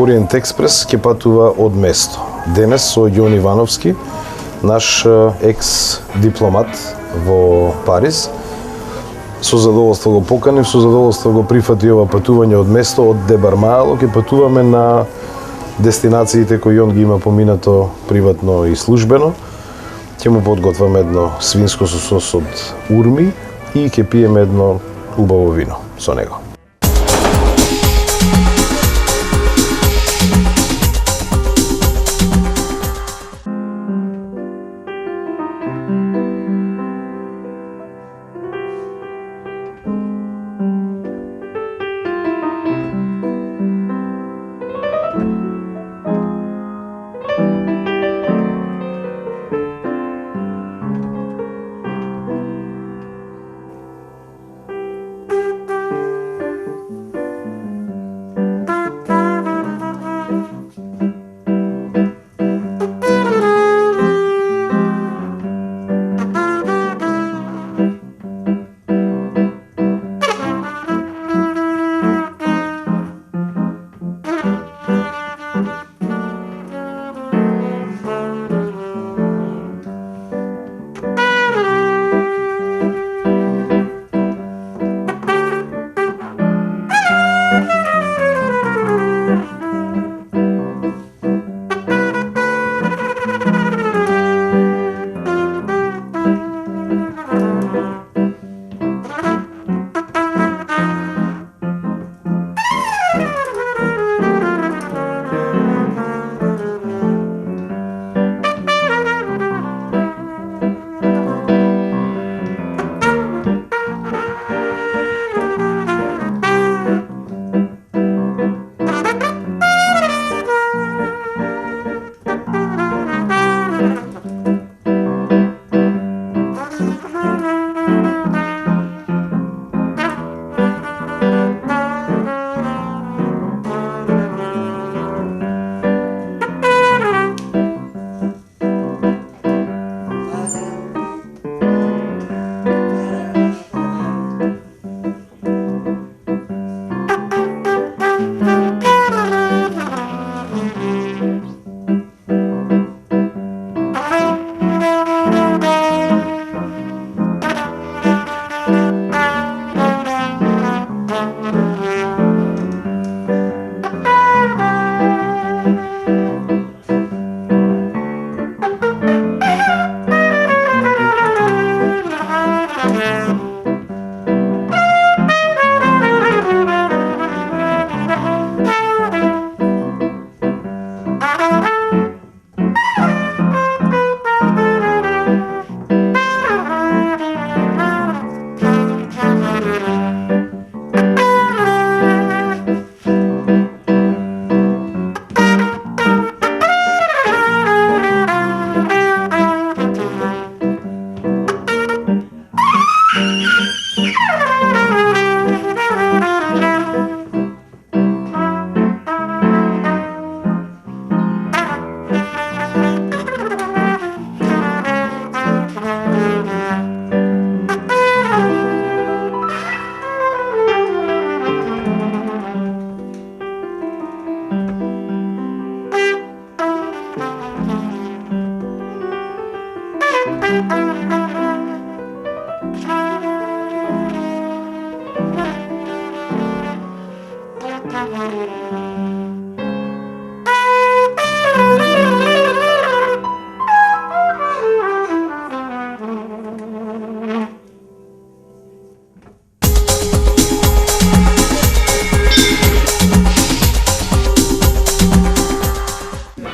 Ориент Експрес ќе патува од место. Денес со Јон Ивановски, наш екс-дипломат во Париз. Со задоволство го поканив, со задоволство го прифати ова патување од место, од Дебармаело. Ќе патуваме на дестинациите кои Јон ги има поминато приватно и службено. Ќе му подготваме едно свинско со сос од урми и ќе пиеме едно убаво вино со него.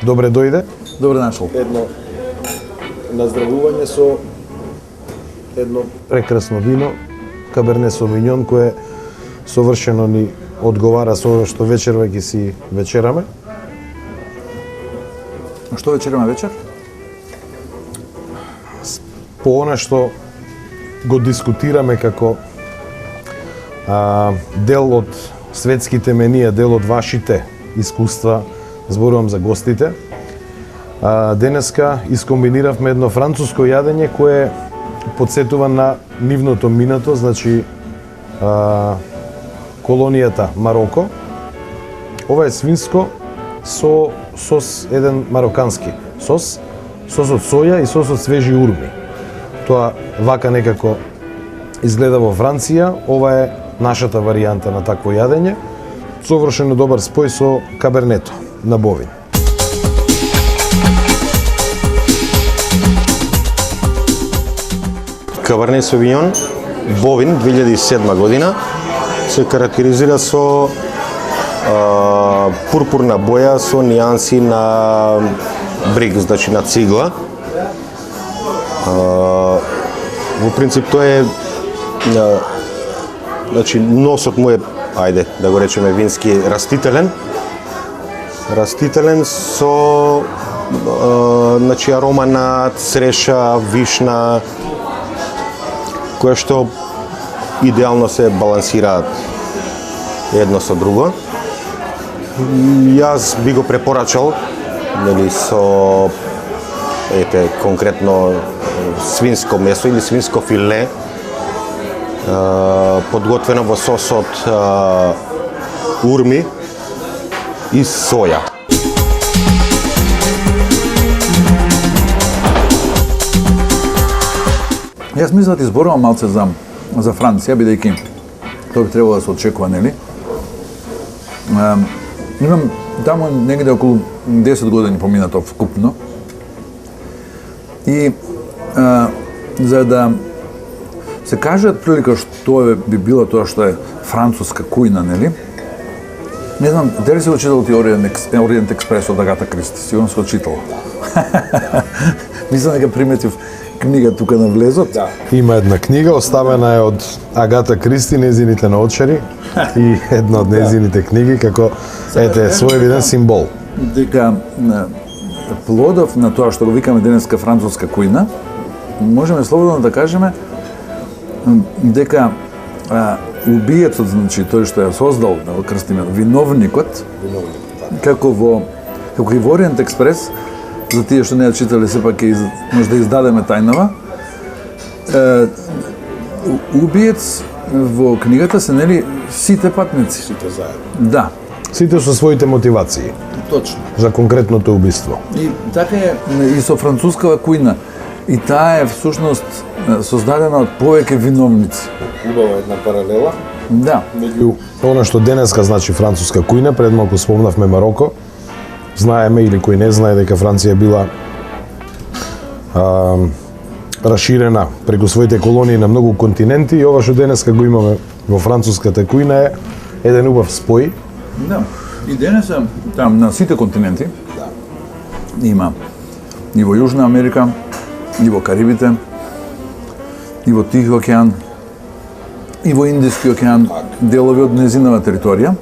Добре дојде. Добре нашол. Едно наздравување со едно прекрасно вино, Каберне Совиньон, кое совршено ни одговара со ова што вечерва ќе си вечераме. А што вечераме вечер? По она што го дискутираме како дел од светските менија, дел од вашите искуства, зборувам за гостите. Денеска искомбиниравме едно француско јадење кое подсетува на нивното минато, значи колонијата Мароко. Ова е свинско со сос еден марокански сос од соја и сос од свежи урми. Тоа вака некако изгледа во Франција, ова е нашата варијанта на такво јадење, совршено добар спој со кабернето на бовин. Каберне Совиньон, бовин, 2007 година, се карактеризира со пурпурна боја со нијанси на брик, значи на цигла. Во принцип тоа е значи носот му е, ајде да го речеме вински, растителен со значи арома на цреша, вишна, која што идеално се балансираат едно со друго. Јас би го препорачал, нели, со конкретно свинско месо или свинско филе, подготвено во сос од урми и соја. Јас мислам да ти зборувам малце за Франција, бидејќи тоа би требало да се очекува, нели? Имам таму негде околу 10 години поминато вкупно. И за да се каже прилика што би било тоа што е француска кујна, нели? Не знам, дали си го читал ти Ориент Експрес од Агата Кристи? Сигурно си го читал. Мислам дека приметив книга тука на влезот. Да. Има една книга, оставена е од Агата Кристи, незините наочари, и една од незините книги, како, ете, своевиден символ. Дека плодов на тоа што го викаме денеска француска кујна, можеме слободно да кажеме дека убиецот, значи тој што ја создал, да го крстиме, виновникот, како и во Ориент Експрес, за тие што не ја читале, сепак може да издадеме тајнава. Убиец во книгата се, нели, сите патници. Сите заедно. Да. Сите со своите мотивации. Точно. За конкретното убиство. И така е и со францускава кујна. И таа е всушност создадена од повеќе виновници. Убава една паралела. Да. Меѓу она што денеска значи француска кујна, пред малку спомнавме Мароко. Знаеме, или кој не знае, дека Франција била расширена преку своите колонии на многу континенти, и ова што денеска го имаме во француската кујна е еден убав спој. Да. И денеса там на сите континенти има и во Јужна Америка, и во Карибите, и во Тихи океан, и во Индиски океан, делови од незинава територија,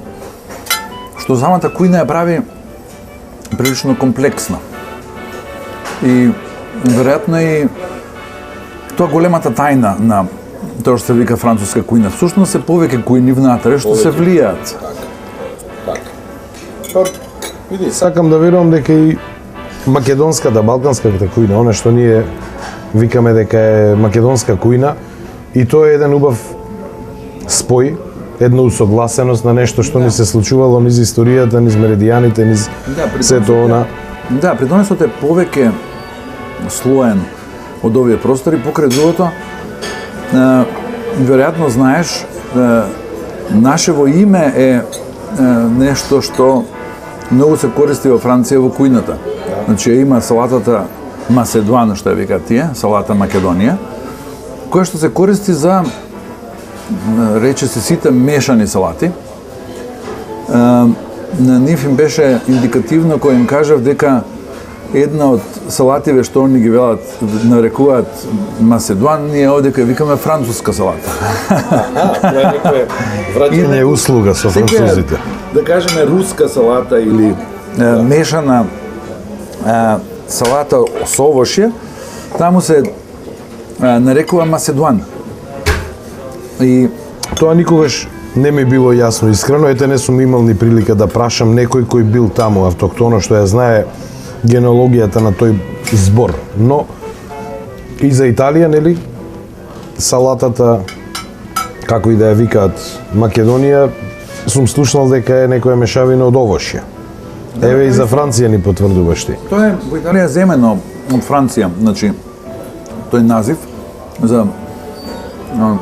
што самата кујна ја прави прилично комплексна. И веројатно и тоа големата тајна на тоа што се вика француска кујна. Всушност се повеќе кујни внатре што се влијаат. Види, сакам да верувам дека и македонската, балканската кујна, она што ние викаме дека е македонска кујна, и тоа е еден убав спој, една усогласеност на нешто што ни се случувало низ историјата, низ меридијаните, низ сето она. Да, придонесот е повеќе слоен од овие простори, покрај другото, веројатно знаеш, нашево име е нешто што многу се користи во Франција во кујната. Значи има салатата Маседуан, што ја викаат тие, салата Македонија, која што се користи за, рече се, сите мешани салати. На нив им беше индикативно кој им кажав дека една од салативе што они ги велат, нарекуваат Маседуан, ние овде кај викаме француска салата. Тоа е некоја враќање услуга со французите. Да кажеме руска салата или мешана салата со овошје, таму се нарекува Маседуан. И тоа никогаш не ми било јасно, искрено. Ете, не сум имал ни прилика да прашам некој кој бил таму автоктоно, што ја знае генеалогијата на тој збор. Но и за Италија, нели, салатата, како и да ја викаат Македонија, сум слушнал дека е некоја мешавина од овошје. Еве и за Франција ни потврдуваш ти. Тоа е во Италија земено од Франција, значи тој назив за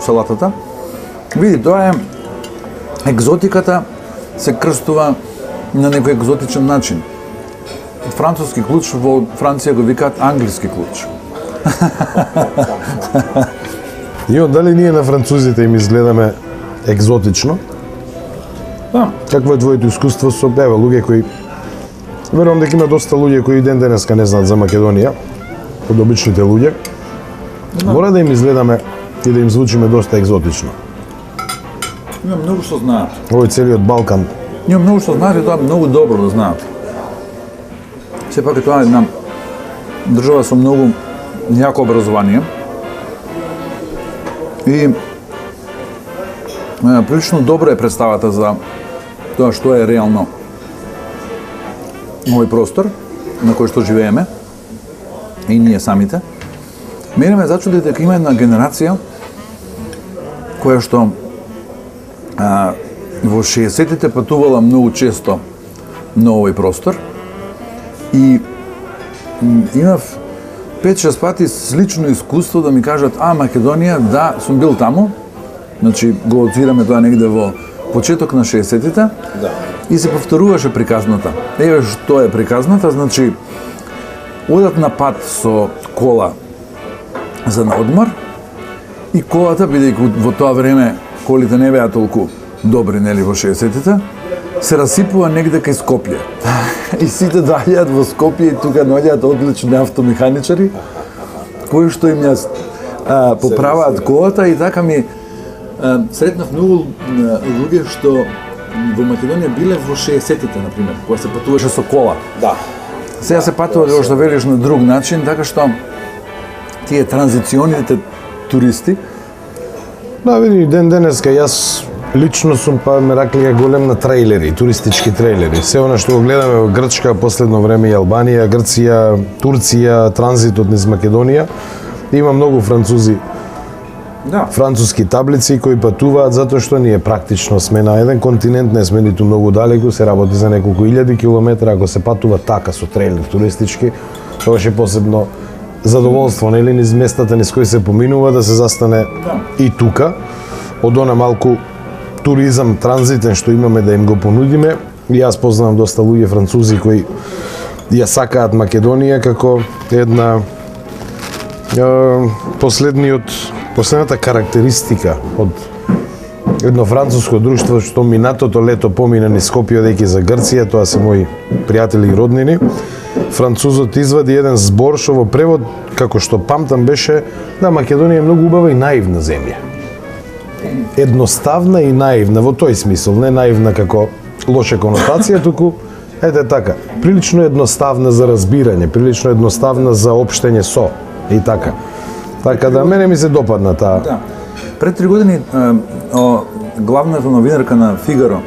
салатата. Види, тоа е екзотиката се крстува на некој екзотичен начин. Француски клуч во Франција го викаат англиски клуч. Ио, дали ние на французите им изгледаме екзотично? Да. Какво е твоето искуство со луѓе кои верувам дека има доста луѓе кои ден денеска не знаат за Македонија, од обичните луѓе. Мора да им изгледаме и да им звучиме доста екзотично. Има многу што знаат. Овој целиот Балкан. Има многу што знаат и тоа многу добро да знаат. Сепак е тоа една држава со многу јако образование и прилично добра е представата за тоа што е реално овој простор на кој што живееме и ние самите. Мене ме зачуди дека има една генерација која што во 60-тите патувала многу често на овој простор и имав 5-6 пати слично искуство да ми кажат Македонија, да, сум бил таму, значи го отвираме тоа негде во почеток на 60-тите и се повторуваше приказната. Еве што е приказната, значи одат на пат со кола за на одмор и колата, бидејќи во тоа време колите не беа толку добри, нели, во 60-тите, се расипува негде кај Скопје. И сите доаѓаат во Скопје и тука наоѓаат одлични автомеханичари кои што им ја поправаат колата и така ми сретнав многу луѓе што во Македонија биле во 60-тите, например, кога се патуваше со кола. Да. Сега се патува, како што велиш, на друг начин, така што тие транзиционите туристи. Да, види, ден денеска јас лично сум мераклија голем на трейлери, туристички трейлери. Се она што го гледаме во Грчка, последно време и Албанија, Грција, Турција, транзитот низ Македонија. Има многу французи, француски таблици кои патуваат затоа што ние практично сме на еден континент, не сме ниту многу далеку, се работи за неколку илјади километра, ако се патува така со трейлер туристички, тоа е посебно задоволство, нели, низ местата низ кои се поминува да се застане и тука, од она малку туризам транзитен што имаме да им го понудиме. И јас познавам доста луѓе французи кои ја сакаат Македонија како една последната карактеристика од едно француско друштво што минатото лето помина низ Скопје одејќи за Грција, тоа се мои пријатели и роднини. Французот извади еден збор што во превод, како што памтам, беше да Македонија е многу убава и наивна земја. Едноставна и наивна, во тој смисол, не наивна како лоша конотација, туку ете така, прилично едноставна за разбирање, прилично едноставна за општење со и така. Така да мене ми се допадна таа. Да. Пред 3 години главната новинарка на Фигаро,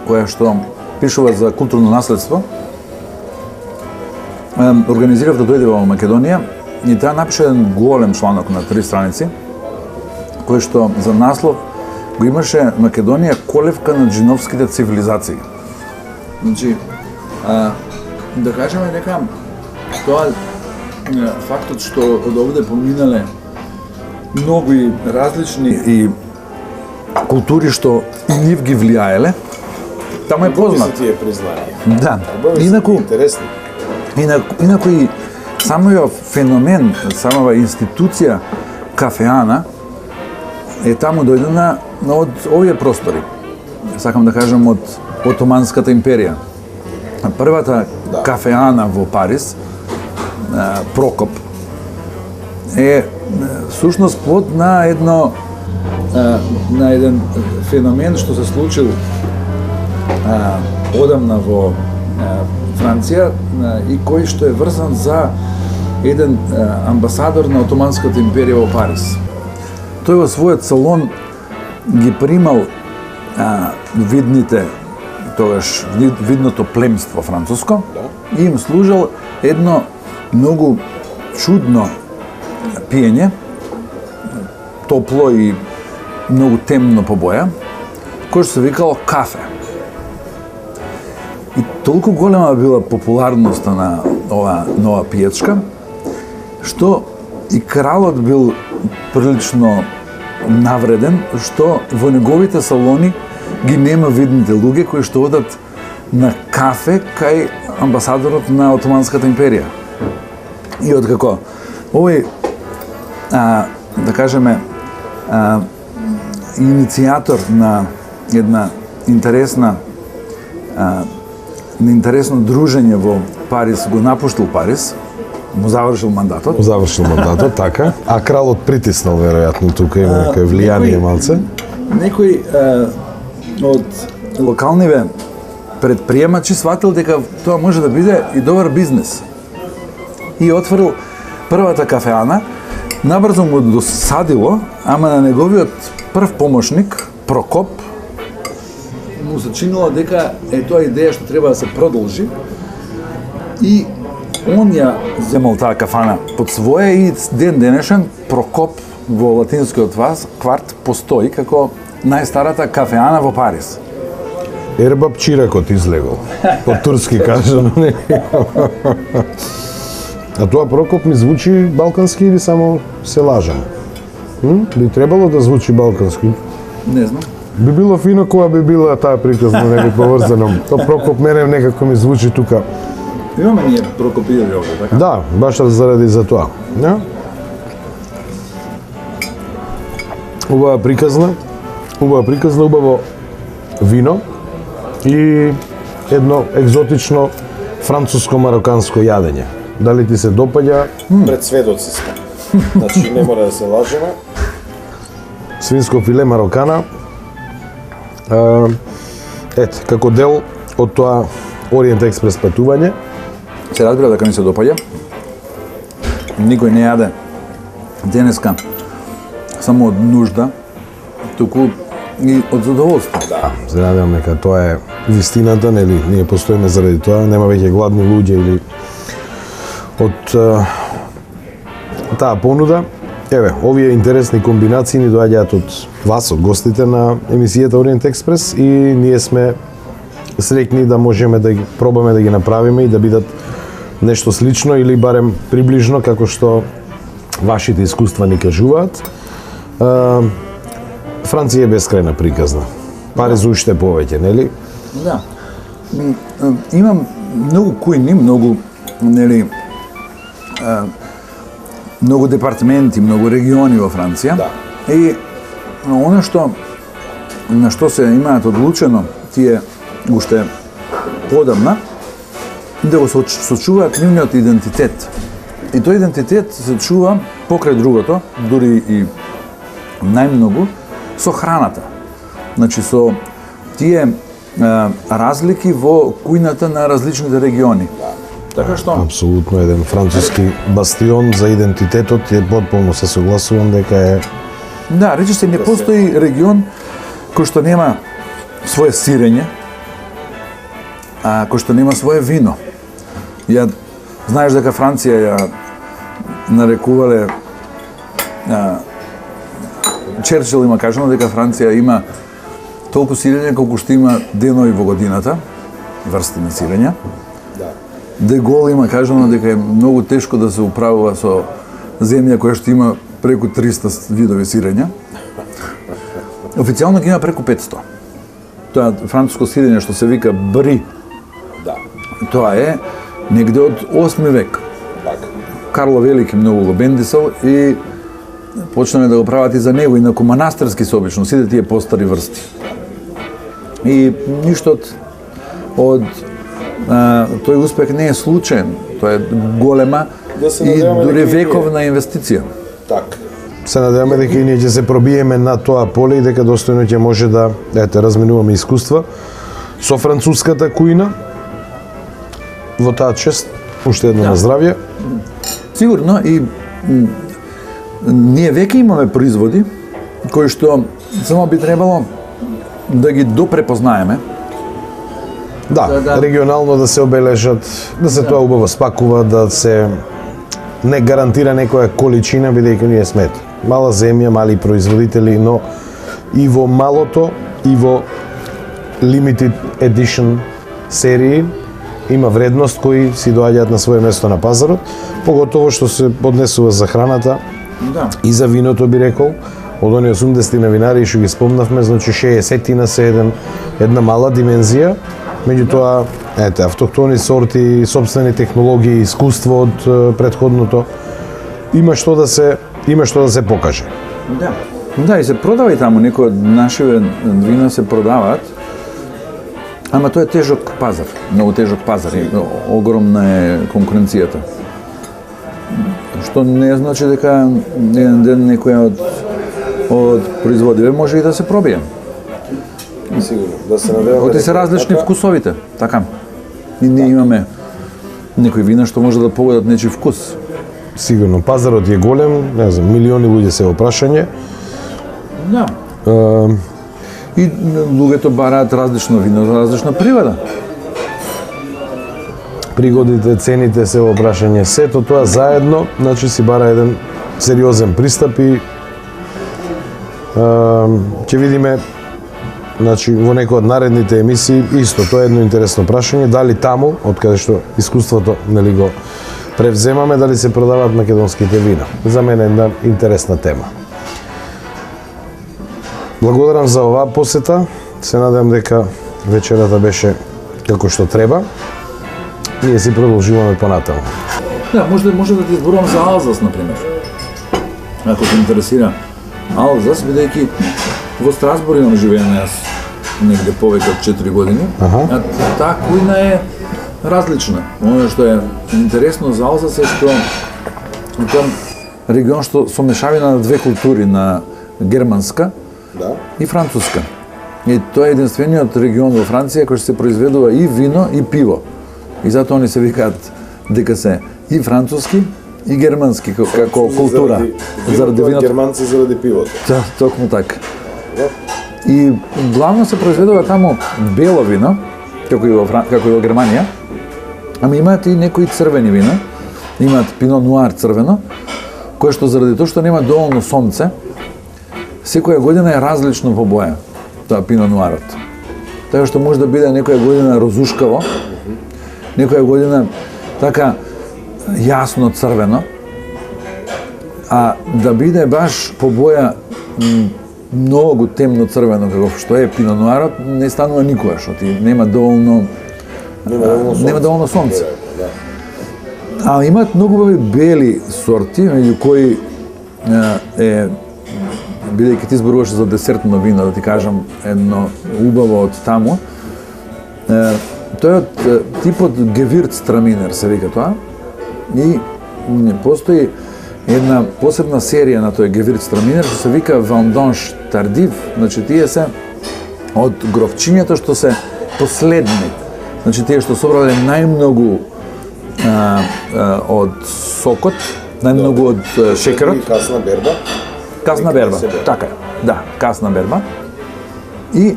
која што пишува за културно наследство, организирав да дојде во Македонија и таа напиша еден голем чланок на 3 страници, кој што за наслов го имаше Македонија колевка на джиновските цивилизации. Значи, да кажеме дека тоа фактот што од овде поминале многу и различни и култури што и нив ги влијаеле, таму е познат. Тие признања. Да. Инаку инаку и самиот феномен, самава институција кафеана е таму дојдена од овие простори. Сакам да кажам од Отоманската империја. Првата кафеана во Париз, Прокоп, е сушност плод на еден феномен што се случил одамна во Франција и кој што е врзан за еден амбасадор на Отоманската империја во Париз. Тој во својот салон ги примал видното племство француско и им служел едно многу чудно пиење, топло и многу темно по боја, кој што се викало кафе. И толку голема била популарноста на ова нова пијачка, што и кралот бил прилично навреден, што во неговите салони ги нема видните луѓе кои што одат на кафе кај амбасадорот на Отоманската империја. И откако овој, да кажеме, иницијатор на една интересно дружење во Париз, го напуштил Париз, му завршил мандатот. Завршил мандатот, така. А кралот притиснал, веројатно, тука има некој влијание малце. Некој од локалниве предприемачи сватил дека тоа може да биде и добар бизнес. И отворил првата кафеана, набрзо му досадило, ама на неговиот прв помошник, Прокоп, му се чинило дека е тоа идеја што треба да се продолжи и он ја земал таа кафана под своје и ден денешен Прокоп во латинскиот кварт постои како најстарата кафеана во Париз. Ербаб чиракот излегол. По турски кажано. А тоа Прокоп ми звучи балкански или само се лажам? Би требало да звучи балкански. Не знам. Би било фино кога би била таа приказна, нели поврзано. Тоа Прокоп мене некако ми звучи тука. Имаме ние Прокопиеви овде, така? Да, баш заради за тоа. Ja? Убава приказна, убаво вино и едно екзотично француско-мароканско јадење. Дали ти се допаѓа? Пред сведоци сме. Значи не мора да се лажеме. Свинско филе марокана. Ете, како дел од тоа Ориент Експрес патување. Се разбира дека ми се допаѓа. Никој не јаде денеска само од нужда, туку и од задоволство. Да, се надевам дека тоа е вистината, нели? Ние постоиме заради тоа, нема веќе гладни луѓе или од таа понуда. Еве, овие интересни комбинации ни доаѓаат од вас, од гостите на емисијата Ориент Експрес и ние сме среќни да можеме да ги пробаме да ги направиме и да бидат нешто слично или барем приближно како што вашите искуства ни кажуваат. Франција е бескрајна приказна. Париз уште повеќе, нели? Да. Имам многу кујни, многу, нели, многу департаменти, многу региони во Франција. Да. И она што на што се имаат одлучено тие уште подамна да го сочуваат нивниот идентитет. И тој идентитет се чува покрај другото, дури и најмногу со храната. Значи со тие разлики во кујната на различните региони. Така што Апсолутно еден француски бастион за идентитетот и потполно се согласувам дека е да, рече се не постои регион кој што нема свое сирење, кој што нема свое вино. Ја знаеш дека Франција ја нарекувале Черчил има кажано дека Франција има толку сирење колку што има денови во годината, врсти на сирење. Де Гол има кажано дека е многу тешко да се управува со земја која што има преку 300 видови сирења. Официјално ги има преку 500. Тоа француско сирење што се вика бри. Да. Тоа е негде од 8 век. Така. Карло Велики многу го бендисал и почнале да го прават и за него, инаку манастирски се обично, сите тие постари врсти. И ништо од тој успех не е случаен, тоа е голема Да се и надеваме дури дека и ние. вековна инвестиција. Така. се надеваме дека и ние ќе се пробиеме на тоа поле и дека достојно ќе може да разменуваме искуства со француската кујна. Во таа чест, уште едно на здравје. Сигурно и ние веќе имаме производи кои што само би требало да ги допрепознаеме. Да, регионално да се обележат, да се тоа убаво спакува, да се не гарантира некоја количина, бидејќи ние сме мала земја, мали производители, но и во малото, и во limited edition серии, има вредност кои си доаѓаат на свое место на пазарот, поготово што се поднесува за храната Да. и за виното, би рекол. Од оние 80 на винари што ги спомнавме, значи 60 се една мала димензија, меѓутоа автохтони сорти, собствени технологии, искуство од претходното, има што да се покаже. Да. Да, и се продава и таму, некои од нашиве вина се продаваат, ама тоа е тежок пазар, многу тежок пазар, и огромна е конкуренцијата. Што не значи дека еден ден некој од производиве може и да се пробие. Сигурно, да се надеваме. Оти се различни вкусовите, така. И ние имаме некои вина што може да погодат нечи вкус. Сигурно, пазарот е голем, не знам, милиони луѓе се во прашање. Да. И луѓето бараат различно вино за различна привода. Пригодите, цените се во прашање, сето тоа заедно, значи си бара еден сериозен пристап и ќе видиме, значи во некои од наредните емисии исто тоа е едно интересно прашање, дали таму од каде што искуството нели го превземаме, дали се продаваат македонските вина. За мене е една интересна тема. Благодарам за оваа посета. Се надевам дека вечерата беше како што треба. Ние си продолжуваме понатаму. Да, може да ти зборувам за Алзас, например. Ако те интересира Алзас, бидејќи во Страсбург имам живеење јас негде повеќе од 4 години. А таа кујна е различна. Оно што е интересно за Алзас е што тоа регион што со мешавина на две култури, на германска и француска. И тоа е единствениот регион во Франција кој што се произведува и вино и пиво. И затоа они се викаат дека се и француски и германски како култура. Заради виното. Германци заради пивото. Да, токму така. И главно се произведува таму бело вино, како и во Германија, ама имаат и некои црвени вина. Имаат пино нуар црвено, кое што заради тоа што нема доволно сонце, секоја година е различно по боја, тоа пино нуарот. Така што може да биде некоја година розушкаво, некоја година така јасно црвено, а да биде баш по боја многу темно црвено како што е пино нуарот, не станува никогаш, оти нема доволно сонце. А имаат многу убави бели сорти, меѓу кои бидејќи ти зборуваш за десертно вино, да ти кажам едно убаво од таму, тој од типот Gewürztraminer се вика тоа, и постои една посебна серија на тој Gewürztraminer што се вика Vendange Tardif, значи тие се од гровчињата што се последни, значи тие што собрале најмногу од сокот, најмногу од шекерот. Касна берба. Касна берба, така е, да, касна берба. И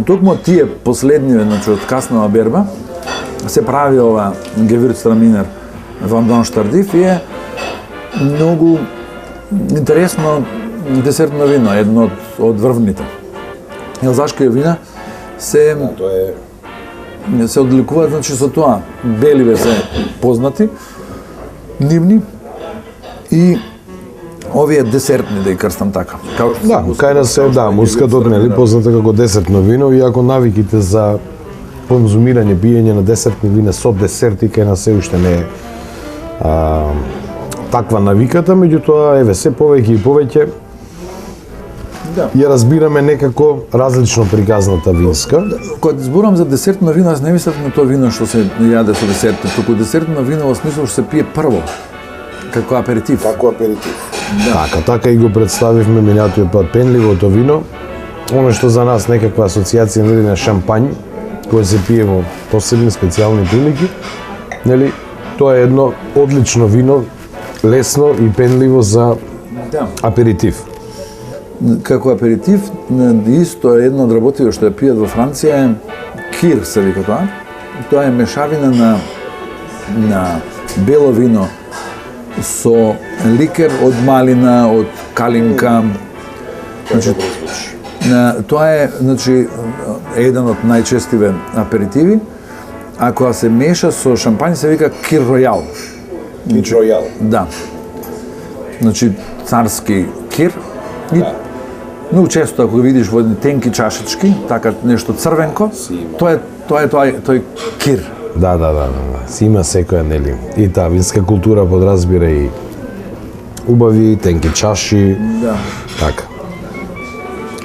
токму тие последни, значи од каснава берба, се прави ова Gewürztraminer Vendange Tardif и е многу интересно десертно вино, едно од врвните. Елзашките вина се одликуваат, значи со тоа. Беливе се познати, нивни и овие десертни, да ги крстам така. Да, кај нас се, мускатот нели позната како десертно вино, иако навиките за конзумирање, пиење на десертни вина со десерти кај нас се уште не е таква навиката, меѓутоа еве се повеќе и повеќе ја разбираме некако различно приказната винска. Кога зборувам за десертно вино, аз не мислам на тоа вино што се јаде со десерти, туку десертно вино во смисла што се пие прво, како аперитив. Како аперитив. Така и го представивме минатиот пат пенливото вино, оно што за нас некаква асоциација нели на шампањ, кој се пие во посебни специјални прилики, нели тоа е едно одлично вино, лесно и пенливо за аперитив. Како аперитив, исто едно од работиви што ја пијат во Франција е кир, се вика тоа. Тоа е мешавина на бело вино со ликер од малина, од калинка. Значи, тоа е, значи, еден од најчестиве аперитиви а кога се меша со шампање се вика кир ројал. Кир ројал. Да. Значи царски кир и многу често ако го видиш во едни тенки чашички, така нешто црвенко, тој кир. Да. Си има секоја, нели? И таа винска култура подразбира и убави, тенки чаши. Да. Така.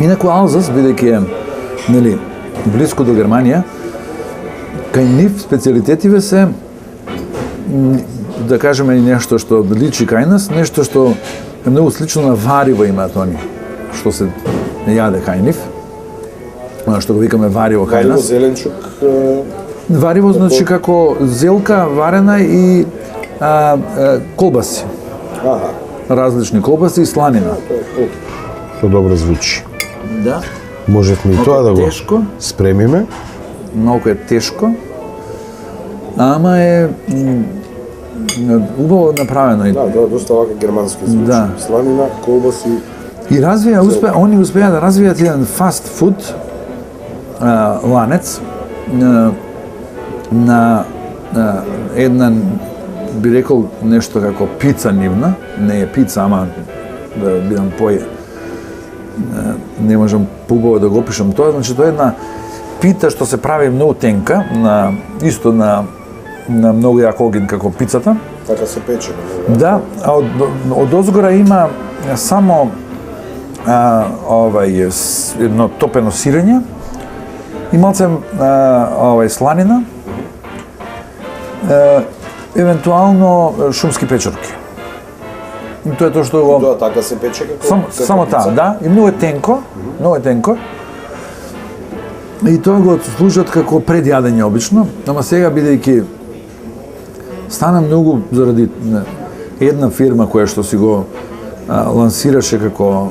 Инаку Алзас, бидејќи е, нели, близко до Германија, кај нив специјалитетиве се, да кажеме и нешто што личи кај нас, нешто што е многу слично на вариво имаат они, што се јаде кај нив, она што го викаме вариво кај Вариво нас. зеленчук. Вариво значи како зелка варена и колбаси, Аха. различни колбаси и сланина. Тоа добро звучи. Да. Можевме и тоа да го Тешко, спремиме. малку е тешко, ама е убаво направено. Да, доста вака германски звучи. Да. Сланина, колбаси. И они успеа да развијат еден фаст фуд ланец на една, би рекол, нешто како пица нивна, не е пица, ама да бидам не можам поубаво да го опишам тоа, значи тоа е една пита што се прави многу тенка, исто на многу јак оген како пицата. Така се пече. Да, а од озгора има само едно топено сирење и малце сланина, евентуално шумски печорки. И тоа е тоа што го... Тоа така се пече како Само пица? таа, да, и многу е тенко, И тоа го служат како предјадење обично, ама сега бидејќи стана многу заради една фирма која што си го лансираше како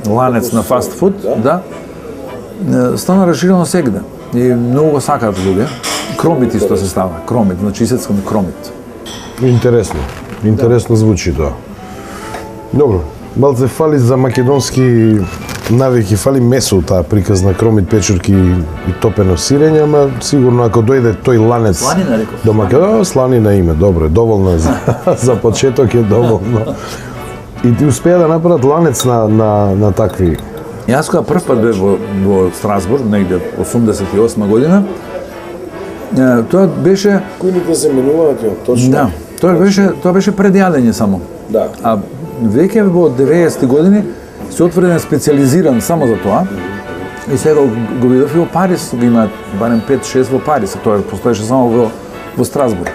ланец на фаст фуд, да, стана расширено сегде. И многу го сакаат луѓе. Кромит исто се става, кромит, значи исецкан кромит. Интересно звучи тоа. Добро, малце фали за македонски навики, фали месо таа приказна кромит, печурки и топено сирење, ама сигурно ако дојде тој ланец Сланина, реков. до Македонија, сланина име, добро, доволно е за почеток е доволно. И ти успеа да направат ланец на такви. Јас кога прв пат бев во Страсбург, негде 88 година, тоа беше... Којните се менуваат, точно. Да, тоа беше предјадење само. Да. А веќе во 90-ти години се отворен специализиран само за тоа. И сега го видов и во Париз, го имаат барем 5-6 во Париз, а тоа постоеше само во Страсбург.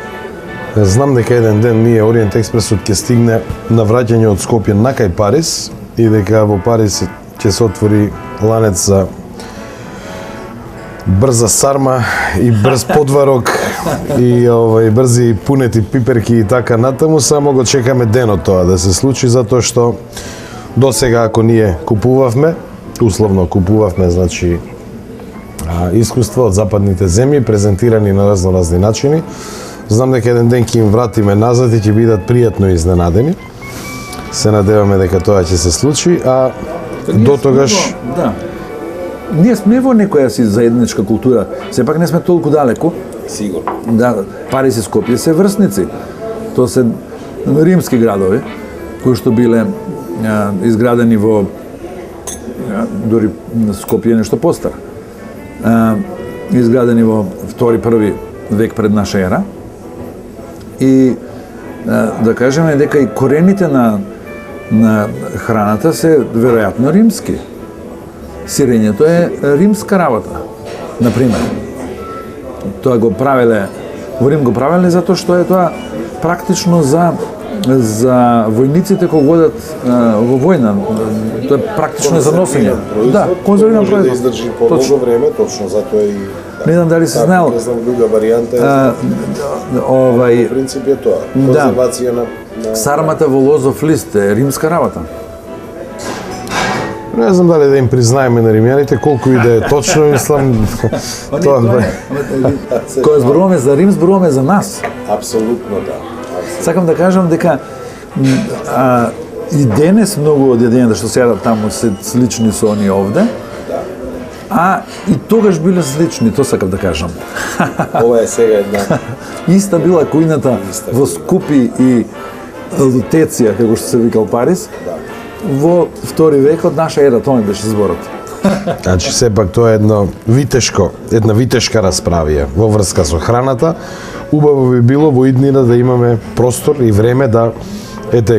Знам дека еден ден ние Ориент Експресот ќе стигне на враќање од Скопје на кај Париз и дека во Париз ќе се отвори ланец за брза сарма и брз подварок и брзи пунети пиперки и така натаму, само го чекаме денот тоа да се случи, затоа што досега ако ние купувавме, условно купувавме, значи искуства од западните земји презентирани на разни начини, знам дека еден ден ќе им вратиме назад и ќе бидат пријатно изненадени. Се надеваме дека тоа ќе се случи, а до тогаш Да. Ние сме во некоја си заедничка култура, сепак не сме толку далеку. Сигурно. Да, Париз и Скопје се врсници. Тоа се римски градови, кои што биле изградени во дори Скопје е нешто постар. Изградени во втори-први век пред наша ера. И да кажеме дека и корените на храната се веројатно римски. Сирењето е римска работа, например. Тоа го правеле, во Рим го правеле затоа што е тоа практично за војниците кога одат во војна. Тоа е практично за носење. Да, конзервиран Може да производ. издржи помногу време, точно затоа и Не знам дали се знаел. Не знам друга варијанта. Во принцип е тоа. Конзервација на Сармата во лозов лист е римска работа. не знам дали да им признаеме на римјаните, колку и да е точно, мислам, тоа Кога зборуваме за Рим, зборуваме за нас. Апсолутно да. Сакам да кажам дека и денес многу од јадењата што се јадат таму се слични со оние овде. А и тогаш биле слични, тоа сакав да кажам. Ова е сега една. Иста била кујната во Скупи и Лутеција, како што се викал Париз. Во втори век од наша ера, тоа ми беше зборот. Значи, сепак тоа е една витешка расправија во врска со храната. Убаво би било во иднина да имаме простор и време да,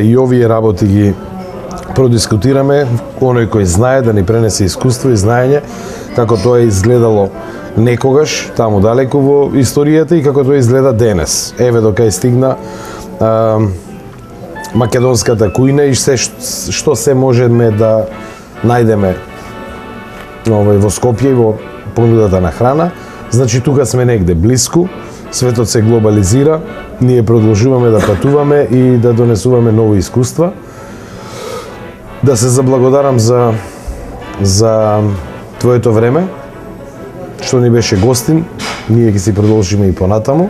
и овие работи ги продискутираме, оној кој знае да ни пренесе искуство и знаење како тоа е изгледало некогаш, таму далеку во историјата и како тоа изгледа денес. Еве до кај стигна македонската кујна и што се можеме да најдеме во Скопје и во понудата на храна. Значи тука сме негде блиску, светот се глобализира, ние продолжуваме да патуваме и да донесуваме нови искуства. Да се заблагодарам за твоето време, што ни беше гостин, ние ќе си продолжиме и понатаму.